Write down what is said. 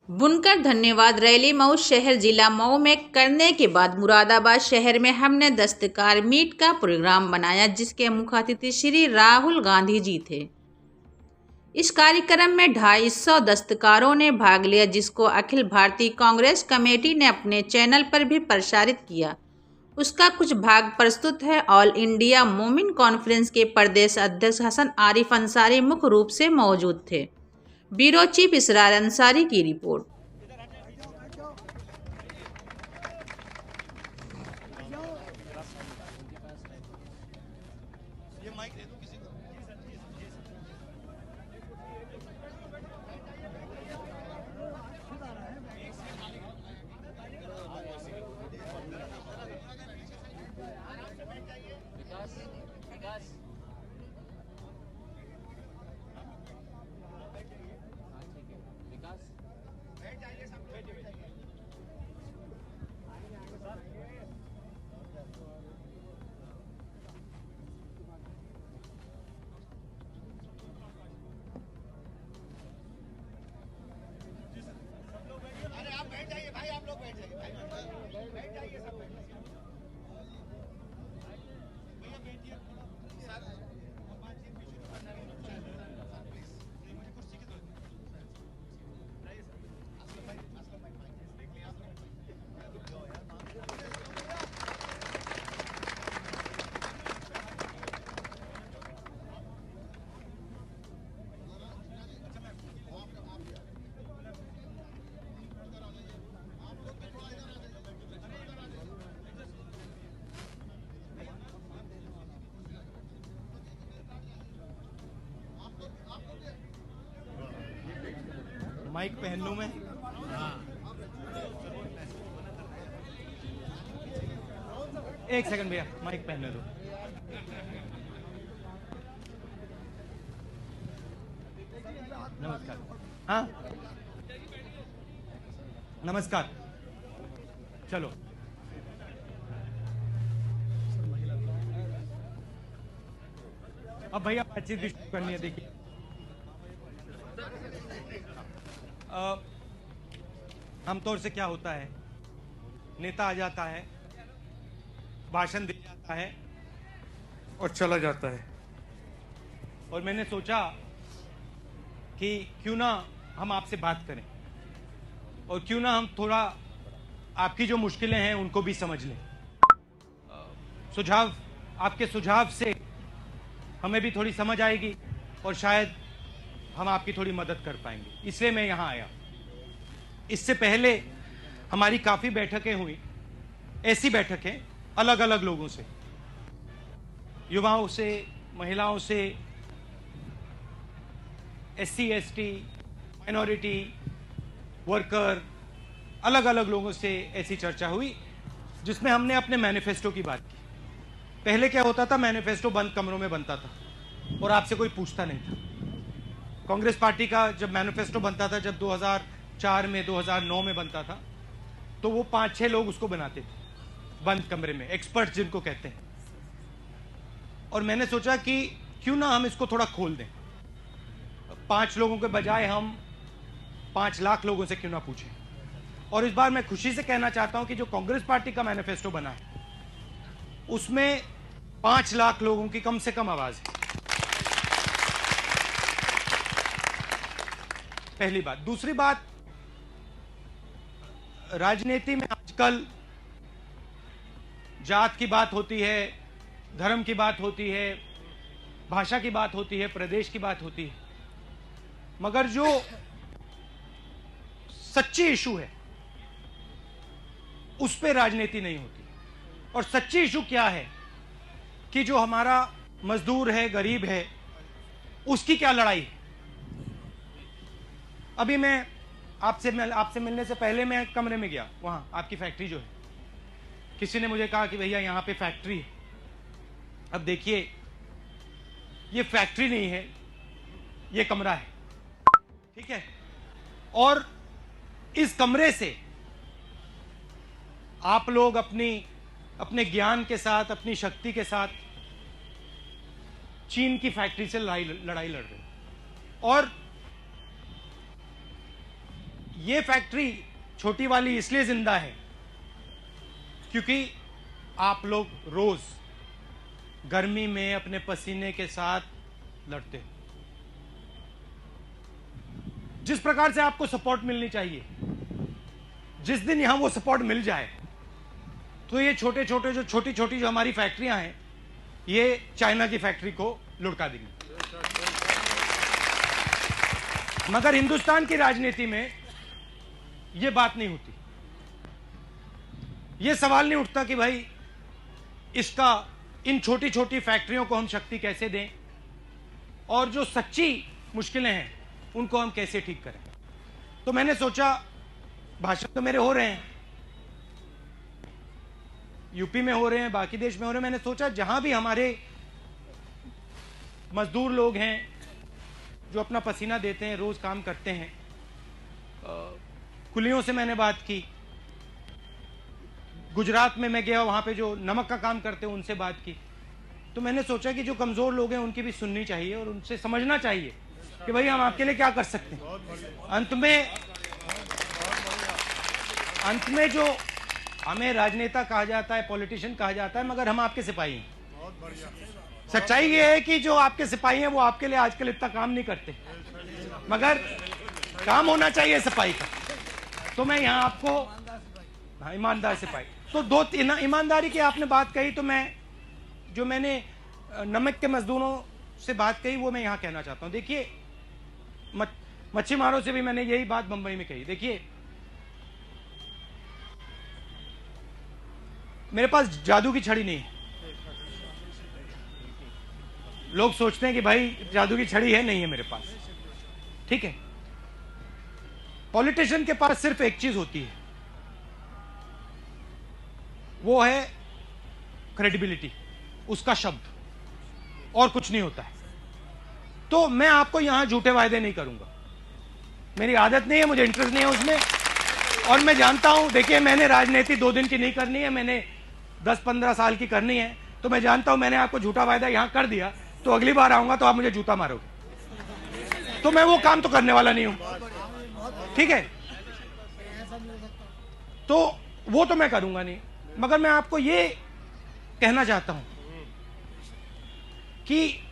बुनकर धन्यवाद रैली मऊ शहर जिला मऊ में करने के बाद मुरादाबाद शहर में हमने दस्तकार मीट का प्रोग्राम बनाया, जिसके मुख्य अतिथि श्री राहुल गांधी जी थे। इस कार्यक्रम में 250 दस्तकारों ने भाग लिया, जिसको अखिल भारतीय कांग्रेस कमेटी ने अपने चैनल पर भी प्रसारित किया। उसका कुछ भाग प्रस्तुत है। ऑल इंडिया मोमिन कॉन्फ्रेंस के प्रदेश अध्यक्ष हसन आरिफ अंसारी मुख्य रूप से मौजूद थे। ब्यूरो चीफ इसरार अंसारी की रिपोर्ट। माइक पहन लूं मैं? एक सेकंड भैया, माइक पहनने दो। नमस्कार। हाँ, नमस्कार। चलो, अब भैया बातचीत भी शुरू करनी है। देखिए, आमतौर से क्या होता है, नेता आ जाता है, भाषण दे जाता है और चला जाता है। और मैंने सोचा कि क्यों ना हम आपसे बात करें और क्यों ना हम थोड़ा आपकी जो मुश्किलें हैं उनको भी समझ लें। सुझाव, आपके सुझाव से हमें भी थोड़ी समझ आएगी और शायद हम आपकी थोड़ी मदद कर पाएंगे। इसलिए मैं यहाँ आया। इससे पहले हमारी काफ़ी बैठकें हुई, ऐसी बैठकें अलग अलग लोगों से, युवाओं से, महिलाओं से, SC ST, माइनॉरिटी, वर्कर, अलग अलग लोगों से ऐसी चर्चा हुई जिसमें हमने अपने मैनिफेस्टो की बात की। पहले क्या होता था, मैनिफेस्टो बंद कमरों में बनता था और आपसे कोई पूछता नहीं था। कांग्रेस पार्टी का जब मैनिफेस्टो बनता था, जब 2004 में, 2009 में बनता था, तो वो 5-6 लोग उसको बनाते थे बंद कमरे में, एक्सपर्ट जिनको कहते हैं। और मैंने सोचा कि क्यों ना हम इसको थोड़ा खोल दें। 5 लोगों के बजाय हम 5 लाख लोगों से क्यों ना पूछें। और इस बार मैं खुशी से कहना चाहता हूं कि जो कांग्रेस पार्टी का मैनिफेस्टो बना है उसमें 5 लाख लोगों की कम से कम आवाज है। पहली बात। दूसरी बात, राजनीति में आजकल जात की बात होती है, धर्म की बात होती है, भाषा की बात होती है, प्रदेश की बात होती है, मगर जो सच्ची इशू है उस पे राजनीति नहीं होती। और सच्ची इशू क्या है कि जो हमारा मजदूर है, गरीब है, उसकी क्या लड़ाई है। अभी मैं आपसे मिलने से पहले मैं कमरे में गया, वहां आपकी फैक्ट्री जो है, किसी ने मुझे कहा कि भैया यहां पे फैक्ट्री है। अब देखिए, ये फैक्ट्री नहीं है, ये कमरा है, ठीक है। और इस कमरे से आप लोग अपने ज्ञान के साथ, अपनी शक्ति के साथ चीन की फैक्ट्री से लड़ाई लड़ रहे हैं। और ये फैक्ट्री छोटी वाली इसलिए जिंदा है क्योंकि आप लोग रोज गर्मी में अपने पसीने के साथ लड़ते हो। जिस प्रकार से आपको सपोर्ट मिलनी चाहिए, जिस दिन यहां वो सपोर्ट मिल जाए तो ये छोटी छोटी जो हमारी फैक्ट्रियां हैं ये चाइना की फैक्ट्री को लुढ़का देंगी। मगर हिंदुस्तान की राजनीति में ये बात नहीं होती। ये सवाल नहीं उठता कि भाई इन छोटी छोटी फैक्ट्रियों को हम शक्ति कैसे दें और जो सच्ची मुश्किलें हैं उनको हम कैसे ठीक करें। तो मैंने सोचा, भाषण तो मेरे हो रहे हैं, यूपी में हो रहे हैं, बाकी देश में हो रहे हैं, मैंने सोचा जहां भी हमारे मजदूर लोग हैं जो अपना पसीना देते हैं, रोज काम करते हैं, कुलियों से मैंने बात की, गुजरात में मैं गया, वहां पे जो नमक का काम करते हैं उनसे बात की। तो मैंने सोचा कि जो कमजोर लोग हैं उनकी भी सुननी चाहिए और उनसे समझना चाहिए कि भाई हम आपके लिए क्या कर सकते हैं। अंत में जो हमें राजनेता कहा जाता है, पॉलिटिशियन कहा जाता है, मगर हम आपके सिपाही हैं। सच्चाई ये है कि जो आपके सिपाही हैं वो आपके लिए आजकल इतना काम नहीं करते, मगर काम होना चाहिए सिपाही का। तो मैं यहाँ आपको, हाँ, ईमानदार सिपाही। तो दो तीन ईमानदारी की आपने बात कही, तो मैंने नमक के मजदूरों से बात कही वो मैं यहाँ कहना चाहता हूँ। देखिए, मच्छीमारों से भी मैंने यही बात बंबई में कही। देखिए, मेरे पास जादू की छड़ी नहीं है। लोग सोचते हैं कि भाई जादू की छड़ी है, नहीं है मेरे पास, ठीक है। पॉलिटिशियन के पास सिर्फ एक चीज होती है, वो है क्रेडिबिलिटी, उसका शब्द, और कुछ नहीं होता है। तो मैं आपको यहां झूठे वायदे नहीं करूंगा, मेरी आदत नहीं है, मुझे इंटरेस्ट नहीं है उसमें। और मैं जानता हूं, देखिए, मैंने राजनीति 2 दिन की नहीं करनी है, मैंने 10-15 साल की करनी है। तो मैं जानता हूं मैंने आपको झूठा वायदा यहां कर दिया तो अगली बार आऊंगा तो आप मुझे जूता मारोगे, तो मैं वो काम तो करने वाला नहीं हूं, ठीक है। तो वो तो मैं करूंगा नहीं, मगर मैं आपको ये कहना चाहता हूं कि